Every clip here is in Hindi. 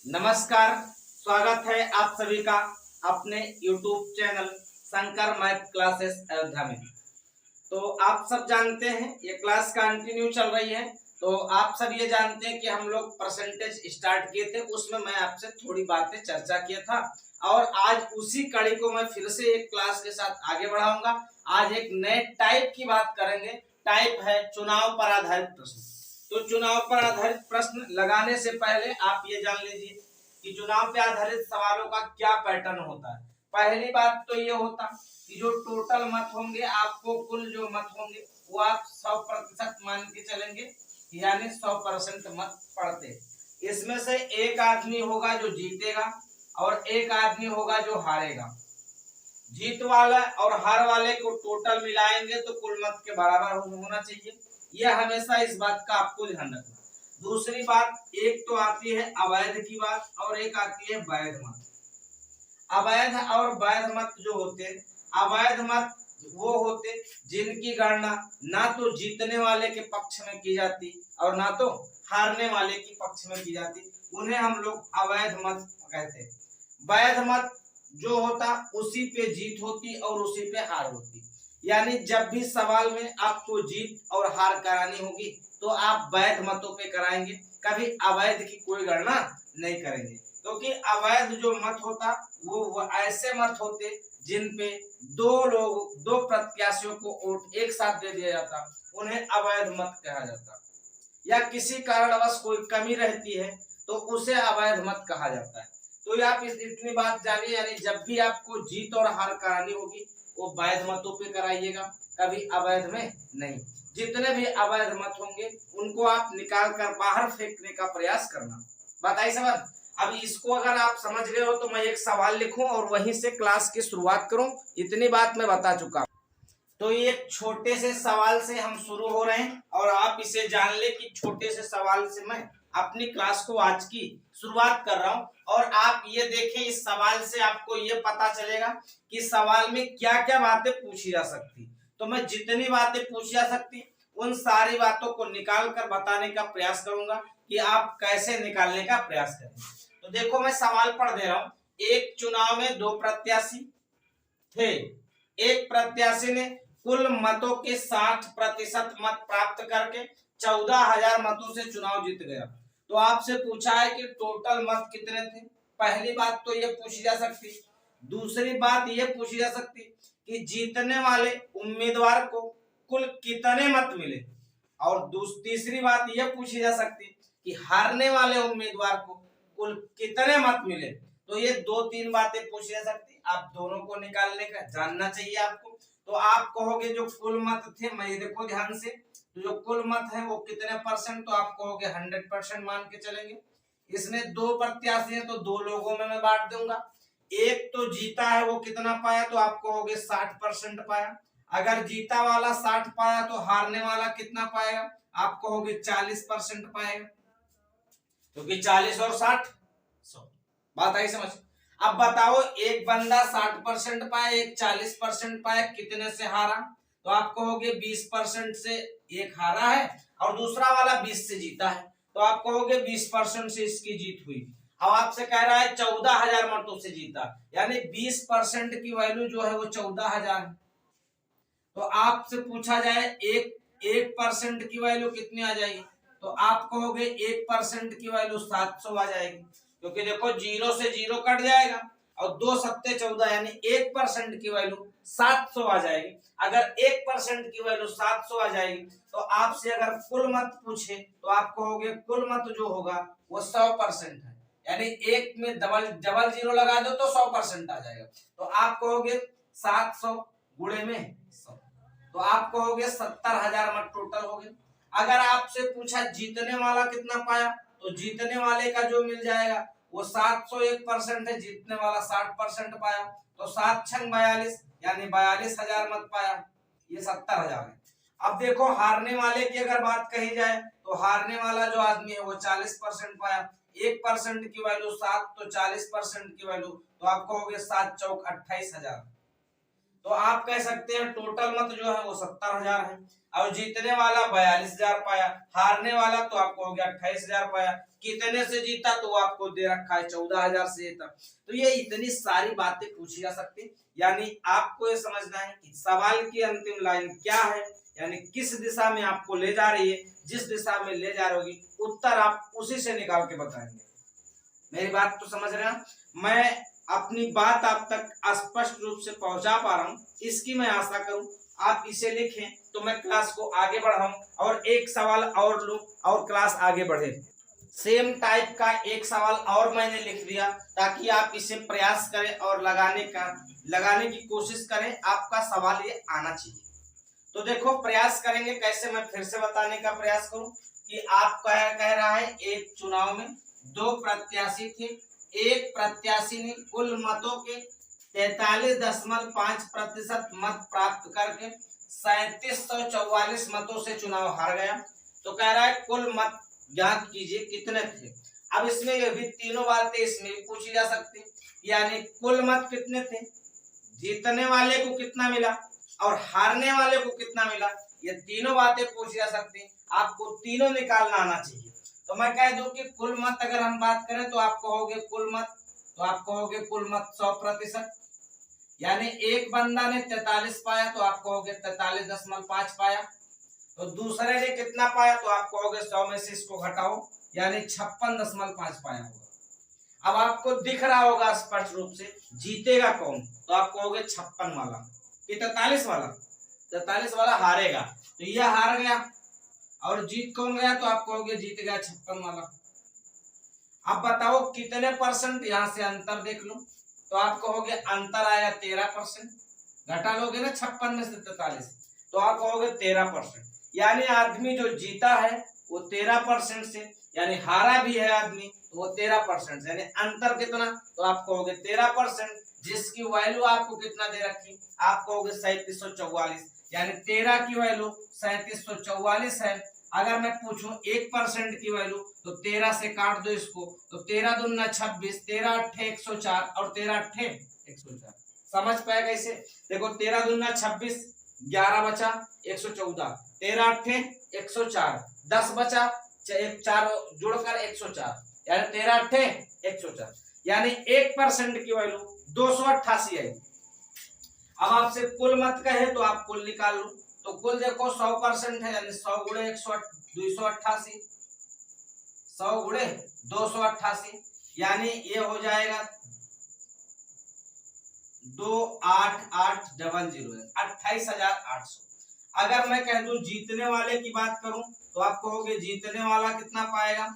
नमस्कार। स्वागत है आप सभी का अपने YouTube channel Shankar math classes Ayodhya में। तो आप सब जानते हैं ये क्लास कंटिन्यू चल रही है। तो आप सब ये जानते हैं कि हम लोग परसेंटेज स्टार्ट किए थे, उसमें मैं आपसे थोड़ी बातें चर्चा किया था और आज उसी कड़ी को मैं फिर से एक क्लास के साथ आगे बढ़ाऊंगा। आज एक नए टाइप की बात करेंगे। टाइप है चुनाव पर आधारित प्रश्न। तो चुनाव पर आधारित प्रश्न लगाने से पहले आप ये जान लीजिए कि चुनाव पे आधारित सवालों का क्या पैटर्न होता है। पहली बात तो ये होता कि जो टोटल मत होंगे, आपको कुल जो मत होंगे वो आप 100% मान के चलेंगे, यानी 100% मत पड़ते। इसमें से एक आदमी होगा जो जीतेगा और एक आदमी होगा जो हारेगा। जीत वाला और हार वाले को टोटल मिलाएंगे तो कुल मत के बराबर होना चाहिए। यह हमेशा इस बात का आपको ध्यान रखना। दूसरी बात, एक तो आती है अवैध की बात और एक आती है वैध मत। अवैध और वैध मत जो होते, अवैध मत वो होते जिनकी गणना ना तो जीतने वाले के पक्ष में की जाती और ना तो हारने वाले के पक्ष में की जाती, उन्हें हम लोग अवैध मत कहते। वैध मत जो होता उसी पे जीत होती और उसी पे हार होती, यानी जब भी सवाल में आपको जीत और हार करानी होगी तो आप वैध मतों पे कराएंगे, कभी अवैध की कोई गणना नहीं करेंगे। क्योंकि अवैध जो मत होता वो ऐसे मत होते जिन पे दो प्रत्याशियों को वोट एक साथ दे दिया जाता, उन्हें अवैध मत कहा जाता। या किसी कारणवश कोई कमी रहती है तो उसे अवैध मत कहा जाता है। तो आप इतनी बात जानिए, यानी जब भी आपको जीत और हार करानी होगी वो वैध मतों पे कराइएगा, कभी अवैध में नहीं। जितने भी अवैध मत होंगे उनको आप निकाल कर बाहर फेंकने का प्रयास करना। बात आई समझ? अब इसको अगर आप समझ गए हो तो मैं एक सवाल लिखूं और वहीं से क्लास की शुरुआत करूं, इतनी बात मैं बता चुका। तो ये छोटे से सवाल से हम शुरू हो रहे हैं और आप इसे जान ले कि छोटे से सवाल से मैं अपनी क्लास को आज की शुरुआत कर रहा हूं। और आप ये देखें, इस सवाल से आपको ये पता चलेगा कि सवाल में क्या क्या बातें पूछी जा सकती। तो मैं जितनी बातें पूछी जा सकती उन सारी बातों को निकाल कर बताने का प्रयास करूंगा कि आप कैसे निकालने का प्रयास करें। तो देखो, मैं सवाल पढ़ दे रहा हूं। एक चुनाव में दो प्रत्याशी थे। एक प्रत्याशी ने कुल मतों के 60% मत प्राप्त करके 14,000 मतों से चुनाव जीत गया। तो आपसे पूछा है कि टोटल मत कितने थे। पहली बात तो ये पूछी जा सकती। दूसरी बात ये पूछी जा सकती कि जीतने वाले उम्मीदवार को कुल कितने मत मिले। और तीसरी बात ये पूछी जा सकती कि हारने वाले उम्मीदवार को कुल कितने मत मिले। तो ये दो तीन बातें पूछी जा सकती, आप दोनों को निकालने का जानना चाहिए आपको। तो आप कहोगे जो कुल मत थे, मैं देखो ध्यान से, तो जो कुल मत है वो कितने परसेंट, तो आप कहोगे 100% मान के चलेंगे। इसमें दो प्रत्याशी हैं तो दो लोगों में मैं बांट दूंगा। एक तो जीता है वो कितना पाया, तो आप कहोगे 60% पाया। अगर जीता वाला 60 पाया तो हारने वाला कितना पाएगा, आप कहोगे 40% पाएगा, क्योंकि 40 और 60 100। बात आई समझ? अब बताओ, एक बंदा 60% पाया, एक 40% पाया, कितने से हारा? तो आप कहोगे 20% से एक हारा है और दूसरा वाला 20 से जीता है, तो आप कहोगे 20% से इसकी जीत हुई। अब आपसे कह रहा है 14,000 मतों से जीता, यानी 20% की वैल्यू जो है वो 14,000 है। तो आपसे पूछा जाए एक 1% की वैल्यू कितनी आ जाएगी, तो आप कहोगे 1% की वैल्यू 700 आ जाएगी, क्योंकि देखो जीरो से जीरो कट जाएगा और 2 सत्ते 14, यानी 1% की वैल्यू 700 आ जाएगी। अगर 1% की वैल्यू 700 आ जाएगी तो आपसे अगर कुल मत पूछे तो आप कहोगे कुल मत जो होगा वो 100% है, यानी एक में डबल जीरो लगा दो तो 100% आ जाएगा। तो आप कहोगे 700 गुणे में 100, तो आप कहोगे 70,000 मत टोटल हो गए। अगर आपसे पूछा जीतने वाला कितना पाया, तो जीतने वाले का जो मिल जाएगा वो 701% है, जीतने वाला 60% पाया, तो 7 छंग 42, यानी 42,000 मत पाया, ये 70,000 है। अब देखो, हारने वाले की अगर बात कही जाए तो हारने वाला जो आदमी है वो 40% पाया। 1% की वैल्यू 7, तो 40% की वैल्यू, तो आप कहोगे 7 चौक 28,000। तो आप कह सकते हैं टोटल मत जो है वो 70,000 है। और जीतने वाला 42,000 पाया, हारने वाला तो आपको हो गया 28,000 पाया। कितने से जीता तो आपको दे रखा है 14,000 से जीता। तो ये इतनी सारी बातें पूछी जा सकती, यानी आपको ये समझना है कि सवाल की अंतिम लाइन क्या है, यानी किस दिशा में आपको ले जा रही है। जिस दिशा में ले जा रही होगी उत्तर आप उसी से निकाल के बताएंगे। मेरी बात तो समझ रहे हैं? मैं अपनी बात आप तक स्पष्ट रूप से पहुंचा पा रहा हूं, इसकी मैं आशा करूं। आप इसे लिखें तो मैं क्लास को आगे बढ़ाऊं और एक सवाल और लूं और क्लास आगे बढ़े। सेम टाइप का एक सवाल और मैंने लिख दिया ताकि आप इसे प्रयास करें और लगाने की कोशिश करें। आपका सवाल ये आना चाहिए। तो देखो प्रयास करेंगे कैसे, मैं फिर से बताने का प्रयास करूं कि आप कह रहा है एक चुनाव में 2 प्रत्याशी थे। एक प्रत्याशी ने कुल मतों के 43.5% मत प्राप्त करके 3744 मतों से चुनाव हार गया। तो कह रहा है कुल मत ज्ञात कीजिए कितने थे। अब इसमें ये भी तीनों बातें इसमें भी पूछी जा सकती, यानी कुल मत कितने थे, जीतने वाले को कितना मिला और हारने वाले को कितना मिला, ये तीनों बातें पूछी जा सकती। आपको तीनों निकालना आना चाहिए। तो मैं कह दूं कि कुल मत अगर हम बात करें तो आप कहोगे कुल मत, तो आप कहोगे कुल मत 100%, यानी एक बंदा ने 43 पाया तो आप कहोगे 43.5 पाया। तो दूसरे ने कितना पाया तो आप कहोगे 100 में से इसको घटाओ, यानी 56.5 पाया होगा। अब आपको दिख रहा होगा स्पष्ट रूप से जीतेगा कौन, तो आप कहोगे 56 वाला कि 43 वाला। 43 वाला हारेगा, तो यह हार गया। और जीत कौन गया, तो आप कहोगे जीत गया 56 वाला। अब बताओ कितने परसेंट, यहां से अंतर देख लो, तो आप कहोगे अंतर आया 13%। घटा लोगे ना 56 में से 43, तो आप कहोगे 13%। यानी आदमी जो जीता है वो 13% से, यानी हारा भी है आदमी तो वो 13% से, यानी अंतर कितना, तो आप कहोगे 13%। जिसकी वैल्यू आपको कितना दे रखी, आप कहोगे 3744, यानी 13 की वैल्यू 3744 है। अगर मैं पूछूं 1% की वैल्यू, तो 13 से काट दो इसको, तो 13 दूना 26, 13 अट्ठे 104 और 13 अट्ठे 104। समझ पाए कैसे? देखो 13 दूना 26, 11 बचा 114, 13 अट्ठे 104, 10 बचा 4 जुड़कर 104, यानी 13 अट्ठे 104, यानी 1% की वैल्यू 288 है। अब आपसे कुल मत कहे तो आप कुल निकाल लो, तो कुल देखो 100% है, यानी 100 गुणे 288, 100 गुणे 288, यानी ये हो जाएगा 28800, 28,800। अगर मैं कह दूं जीतने वाले की बात करूं तो आप कहोगे जीतने वाला कितना पाएगा,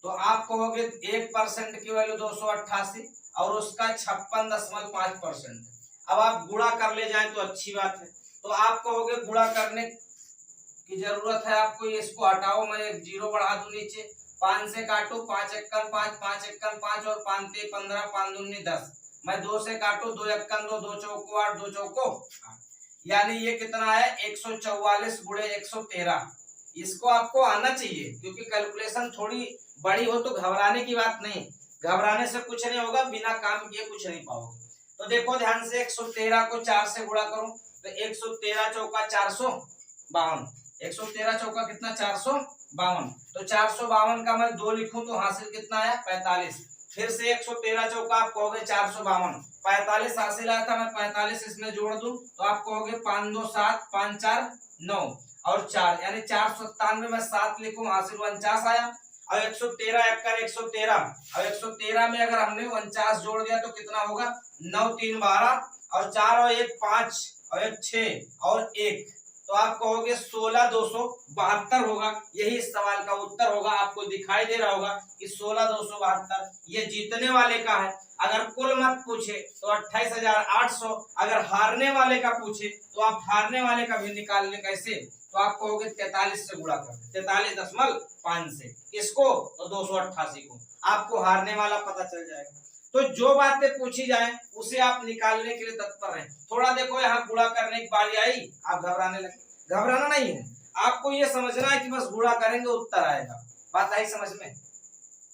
तो आप कहोगे 1% की वैल्यू 288 और उसका 56.5%। अब आप गुणा कर ले जाएं तो अच्छी बात है, तो आप कहोगे गुणा करने की जरूरत है आपको, इसको हटाओ, मैं एक जीरो बढ़ा दूं नीचे, 5 से काटो, 5 एक्कन 5, 5 एक्कन 5 और 5 ते 15, 5 दूनी 10, मैं 2 से काटो, 2 एक्कन 2, 2 चौको 8, 2 चौको 8, यानी ये कितना है 144 गुणे 113। इसको आपको आना चाहिए, क्योंकि कैलकुलेशन थोड़ी बड़ी हो तो घबराने की बात नहीं, घबराने से कुछ नहीं होगा, बिना काम किए कुछ नहीं पाओगे। तो देखो ध्यान से 113 को 4 से गुणा करो, तो 113 चौका 452, 113 चौका कितना 452, तो 452 का मैं 2 लिखूं तो हासिल कितना है 45। फिर से 113 चौका आप कहोगे 452, 45 हासिल आया था, मैं 45 इसमें जोड़ दूं तो आप कहोगे 5 2 7, 5 4 9 और 4, यानी 497 में 7 लिखूं हासिल 49 आया। और 113 एक्कर 113, और 113 में अगर हमने 49 जोड़ दिया तो कितना होगा 9 3 12 और 4 और 1 5 और 1 6 और 1, तो आप कहोगे 16,272 होगा। यही इस सवाल का उत्तर होगा। आपको दिखाई दे रहा होगा कि 16,272 ये जीतने वाले का है। अगर कुल मत पूछे तो 28,800, अगर हारने वाले का पूछे तो आप हारने वाले का भी निकाल ले कैसे, तो आप कहोगे 43 से गुणा कर, 43.5 से, किसको, तो 288 को, आपको हारने वाला पता चल जाएगा। तो जो बातें पूछी जाए उसे आप निकालने के लिए तत्पर हैं। थोड़ा देखो यहाँ गुणा करने की बारी आई, आप घबराने लगे, घबराना नहीं है, आपको ये समझना है कि बस गुणा करेंगे उत्तर आएगा। बात आई समझ में?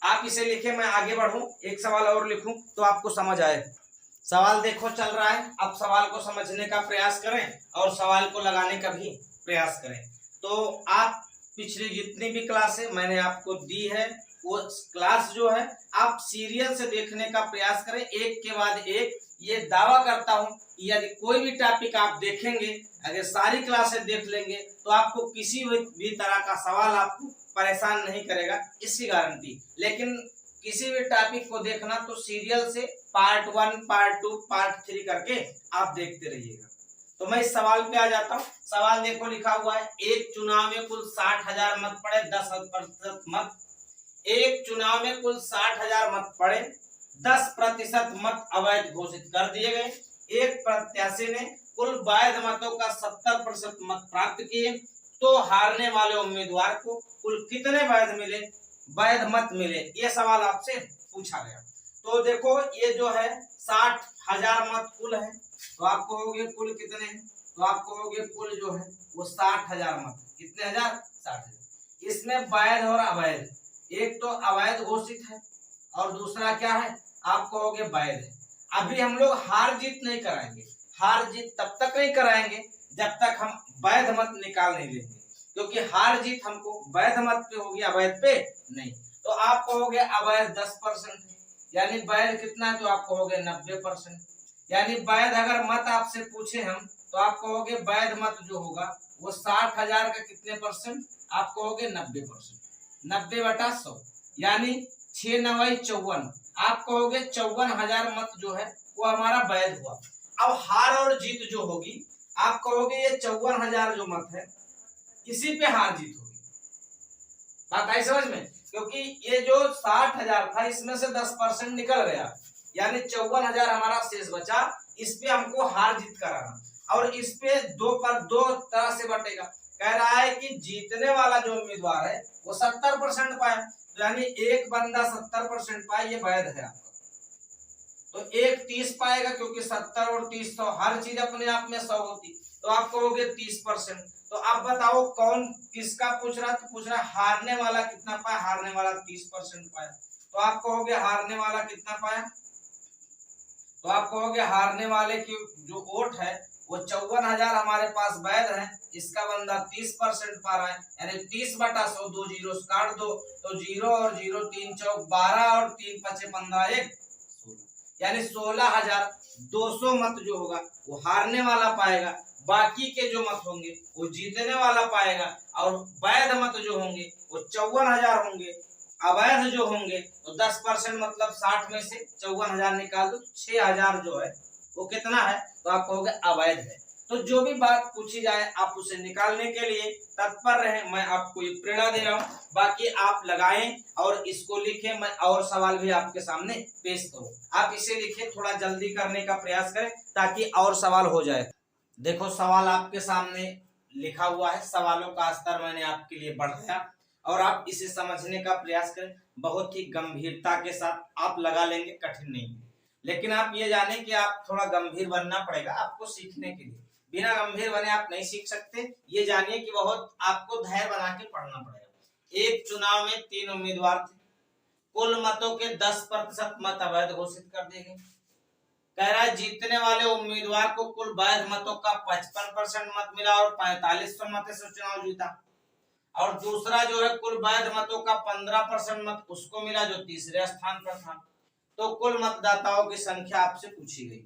आप इसे लिखे, मैं आगे बढ़ूं, एक सवाल और लिखूं तो आपको समझ आए। सवाल देखो चल रहा है, अब सवाल को समझने का प्रयास करें और सवाल को लगाने का भी प्रयास करें। तो आप पिछली जितनी भी क्लास है मैंने आपको दी है, वो क्लास जो है आप सीरियल से देखने का प्रयास करें, एक के बाद एक। ये दावा करता हूं कि यदि कोई भी टॉपिक आप देखेंगे, अगर सारी क्लासें देख लेंगे तो आपको किसी भी तरह का सवाल आपको परेशान नहीं करेगा, इसकी गारंटी। लेकिन किसी भी टॉपिक को देखना तो सीरियल से पार्ट 1, पार्ट 2, पार्ट 3 करके आप देखते रहिएगा। तो मैं इस सवाल पे आ जाता हूँ। सवाल देखो लिखा हुआ है, एक चुनाव में कुल 60,000 मत पड़े, 10% मत। एक चुनाव में कुल 60,000 मत पड़े, 10% मत अवैध घोषित कर दिए गए। एक प्रत्याशी ने कुल वैध मतों का 70% मत प्राप्त किए, तो हारने वाले उम्मीदवार को कुल कितने वैध मत मिले? ये सवाल आपसे पूछा गया। तो देखो ये जो है 60,000 मत कुल है, तो आपको हो गए कुल कितने हैं? तो आपको हो गए कुल जो है वो 60,000 मत। कितने हजार? 60,000। इसमें वैध और अवैध, एक तो अवैध घोषित है और दूसरा क्या है? आपको हो गए वैध है। अभी हम लोग हार जीत नहीं कराएंगे, हार जीत तब तक नहीं कराएंगे जब तक हम वैध मत निकाल नहीं लेंगे, क्योंकि हार जीत हमको वैध मत पे होगी, अवैध पे नहीं। तो आपको हो गया अवैध 10%, यानी वैध कितना है? तो आपको हो गया 90%। यानी वैध अगर मत आपसे पूछे हम, तो आपको हो गया वैध मत जो होगा वो 60,000 का कितने परसेंट? आपको हो गया 90%। 90/100 यानी 6 9 54, आपको हो गया 54,000 मत जो है वो हमारा वैध हुआ। अब हार और जीत जो होगी, आप कहोगे ये 54,000 जो मत है इसी पे हार जीत होगी। बात आई समझ में? क्योंकि ये जो 60,000 था इसमें से 10% निकल गया, यानी 54,000 हमारा शेष बचा। इस पे हमको हार जीत कराना, और इस पे दो तरह से बटेगा। कह रहा है कि जीतने वाला जो उम्मीदवार है वो 70% पाए, तो यानी एक बंदा 70% पाए, ये वैध है आपका। तो एक 30 पाएगा, क्योंकि 70 और 30 100, हर चीज अपने आप में 100 होती, तो आपको हो गया 30%। तो आप बताओ कौन किसका पूछ रहा है? तो पूछ रहा है हारने वाला कितना पाया? हारने वाला 30% पाया। तो आपको हो गया हारने वाला कितना पाया? तो आपको हो गया हारने वाले की जो वोट है वो 54,000 हमारे पास वैध है, इसका बंदा 30% पा रहा है, यानी 30/100, 2 जीरो काट दो, तो 0 और 0 3 चौक 12 और 3 5 15 1 16, यानी 16,200 मत जो होगा वो हारने वाला पाएगा, बाकी के जो मत होंगे वो जीतने वाला पाएगा, और वैध मत जो होंगे वो 54,000 होंगे। अवैध जो होंगे तो 10% मतलब 60 में से 54,000 निकाल दो, 6,000 जो है वो कितना है? तो आप कहोगे अवैध है। तो जो भी बात पूछी जाए आप उसे निकालने के लिए तत्पर रहें, मैं आपको ये प्रेरणा दे रहा हूँ। बाकी आप लगाएं और इसको लिखें, मैं और सवाल भी आपके सामने पेश करूँ। आप इसे लिखें, थोड़ा जल्दी करने का प्रयास करें ताकि और सवाल हो जाए। देखो सवाल आपके सामने लिखा हुआ है, सवालों का स्तर मैंने आपके लिए बढ़ाया और आप इसे समझने का प्रयास करें। बहुत ही गंभीरता के साथ आप लगा लेंगे, कठिन नहीं। लेकिन आप ये जाने कि आप थोड़ा गंभीर बनना पड़ेगा आपको सीखने के लिए। बिना गंभीर बने आप नहीं सीख सकते, ये जानिए कि बहुत आपको धैर्य बना के पढ़ना पड़ेगा। एक चुनाव में 3 उम्मीदवार थे, कुल मतों के 10% मत अवैध घोषित कर दिए गए। कह रहा है जीतने वाले उम्मीदवार को कुल वैध मतों का 55% मत मिला और 4500 मत से चुनाव जीता, और दूसरा जो है कुल वैध मतों का 15% मत उसको मिला जो तीसरे स्थान पर था। तो कुल मतदाताओं की संख्या आपसे पूछी गई,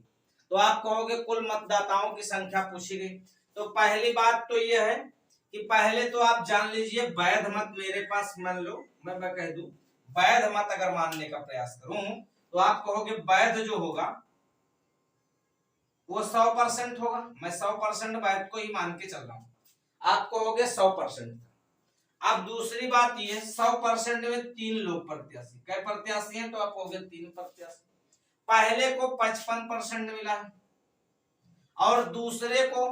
तो आप कहोगे कुल मतदाताओं की संख्या पूछी गई। तो पहली बात तो यह है कि पहले तो आप जान लीजिए वैध मत मेरे पास, मान लो मैं कह दूं वैध मत अगर मानने का प्रयास करूं तो आप कहोगे वैध जो होगा वो 100% होगा। मैं 100% वैध को ही मान के चल रहा हूं, आप कहोगे 100%। अब दूसरी बात ये 100% में 3 लोग प्रत्याशी, कई प्रत्याशी हैं? तो आप हो गए 3 प्रत्याशी। पहले को 55% मिला है और दूसरे को,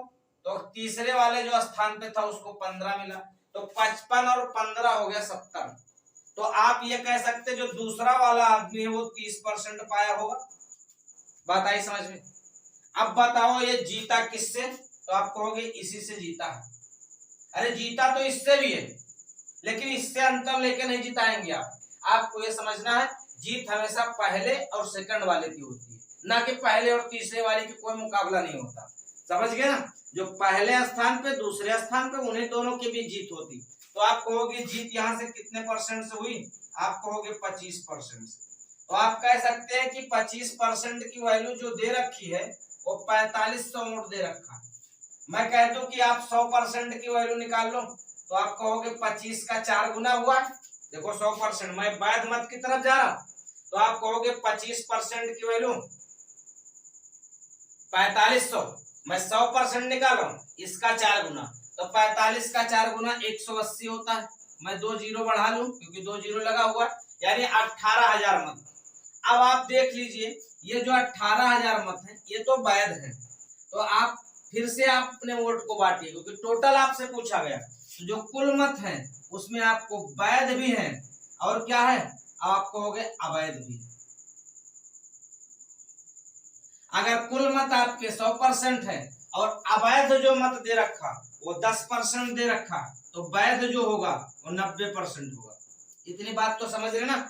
तो तीसरे वाले जो स्थान पे था उसको 15 मिला, तो 55 और 15 हो गया 70। तो आप ये कह सकते जो दूसरा वाला आदमी है वो 30% पाया होगा। बात आई समझ में? अब बताओ ये जीता किससे? तो आप कहोगे इसी से जीता है। अरे जीता तो इससे भी है, लेकिन इससे अंतर लेके नहीं जिताएंगे आप। आपको ये समझना है जीत हमेशा पहले और सेकंड वाले की होती है, ना कि पहले और तीसरे वाले की कोई मुकाबला नहीं होता। समझ गए ना? जो पहले स्थान पे दूसरे स्थान पे उन्हीं दोनों की भी जीत होती। तो आप कहोगे जीत यहाँ से कितने परसेंट से हुई? आप कहोगे 25% से। तो आप कह सकते हैं कि 25% की वैल्यू जो दे रखी है वो 4500 वोट दे रखा। मैं कह दूं कि आप 100% की वैल्यू निकाल लो, तो आप कहोगे 25 का 4 गुना हुआ। देखो 100%, मैं वैध मत की तरफ जा रहा हूं, तो आप कहोगे 25% की वैल्यू 4500, मैं 100% निकाल रहा हूं, इसका 4 गुना, तो 45 का 4 गुना 180 होता है। मैं 2 जीरो बढ़ा लूं क्योंकि 2 जीरो लगा हुआ है, यानी 18,000 मत। अब आप देख लीजिए, ये जो 18,000 मत है ये तो वैध है। तो आप फिर से आप अपने वोट को बांटिए, क्योंकि टोटल आपसे पूछा गया, तो जो कुल मत है उसमें आपको वैध भी है और क्या है, आप कहोगे अवैध भी। अगर कुल मत आपके 100% है और अवैध जो मत दे रखा वो 10% दे रखा, तो वैध जो होगा वो 90% होगा। इतनी बात तो समझ रहे ना?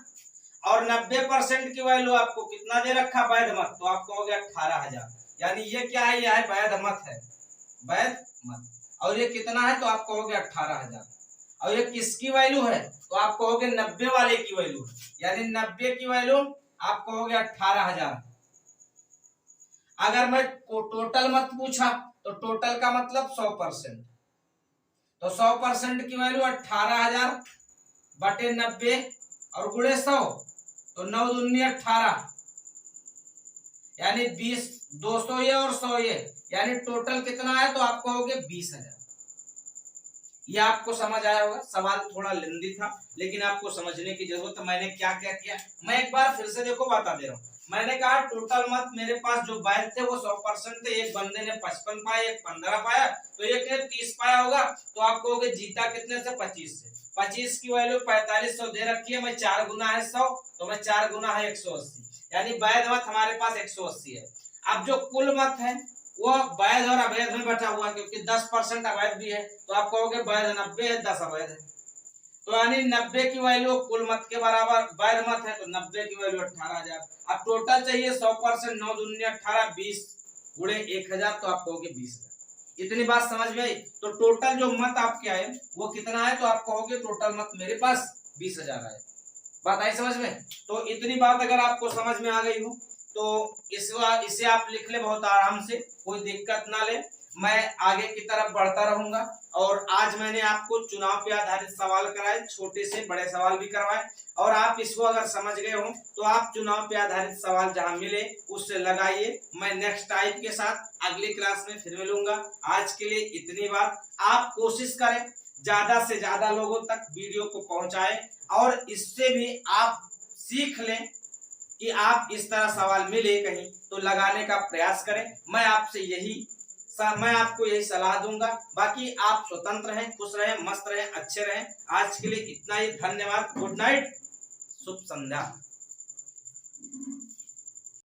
और 90% की वैल्यू आपको कितना दे रखा वैध मत, तो आप कहोगे 18,000, यानी ये क्या है, यह है वैध मत है, वैध मत। और ये कितना है, तो आप कहोगे 18,000। और ये किसकी वैल्यू है, तो आप कहोगे 90 वाले की वैल्यू, यानी 90 की वैल्यू आप कहोगे 18,000। अगर मैं टोटल मत पूछा तो टोटल का मतलब 100%, तो 100% की वैल्यू 18,000 बटे 90 और गुणे 100, तो 9 दूनी 18, यानी 20, 200 ये और 100 ये, यानी टोटल कितना है, तो आप कहोगे 20,000। ये आपको समझ आया होगा। सवाल थोड़ा लेंदी था लेकिन आपको समझने की जरूरत है। मैंने क्या क्या किया, मैं एक बार फिर से देखो बता दे रहा हूँ। मैंने कहा टोटल मत मेरे पास जो वैध थे वो 100% थे। एक बंदे ने 55 पाया, एक 15 पाया, तो एक ने 30 पाया होगा, तो आप कहोगे जीता कितने से, 25 से। 25 की वैल्यू 4500 दे रखी है, मैं 4 गुना है 100, तो मैं 4 गुना है 180, यानी वैध मत हमारे पास 180 है। अब जो कुल मत है वो वैध और अवैध में बचा हुआ, क्योंकि 10% अवैध भी है, तो आप कहोगे वैध 90 है, 10 अवैध है। तो यानी 90 की वैल्यू कुल मत के बराबर वैध मत है, तो 90 की वैल्यू 18,000। अब टोटल चाहिए 100%, 9 दूनी 18, 20 गुणे 1000, तो आप कहोगे 20,000। इतनी बात समझ में आई? तो टोटल जो मत आपके आए वो कितना है, तो आप कहोगे टोटल मत मेरे पास 20,000 आए। बात आई समझ में? तो इतनी बात अगर आपको समझ में आ गई हो तो इसे आप लिख ले बहुत आराम से, कोई दिक्कत ना ले। मैं आगे की तरफ बढ़ता रहूंगा। और आज मैंने आपको चुनाव पे आधारित सवाल कराए, छोटे से बड़े सवाल भी करवाए, और आप इसको अगर समझ गए हो तो आप चुनाव पे आधारित सवाल जहां मिले उससे लगाइए। मैं नेक्स्ट टाइप के साथ अगली क्लास में फिर मिलूंगा। आज के लिए इतनी बात। आप कोशिश करें ज्यादा से ज्यादा लोगों तक वीडियो को पहुंचाएं, और इससे भी आप सीख लें कि आप इस तरह सवाल मिले कहीं तो लगाने का प्रयास करें। मैं आपको यही सलाह दूंगा। बाकी आप स्वतंत्र हैं, खुश रहें, मस्त रहें, अच्छे रहें। आज के लिए इतना ही। धन्यवाद। गुड नाइट, शुभ संध्या।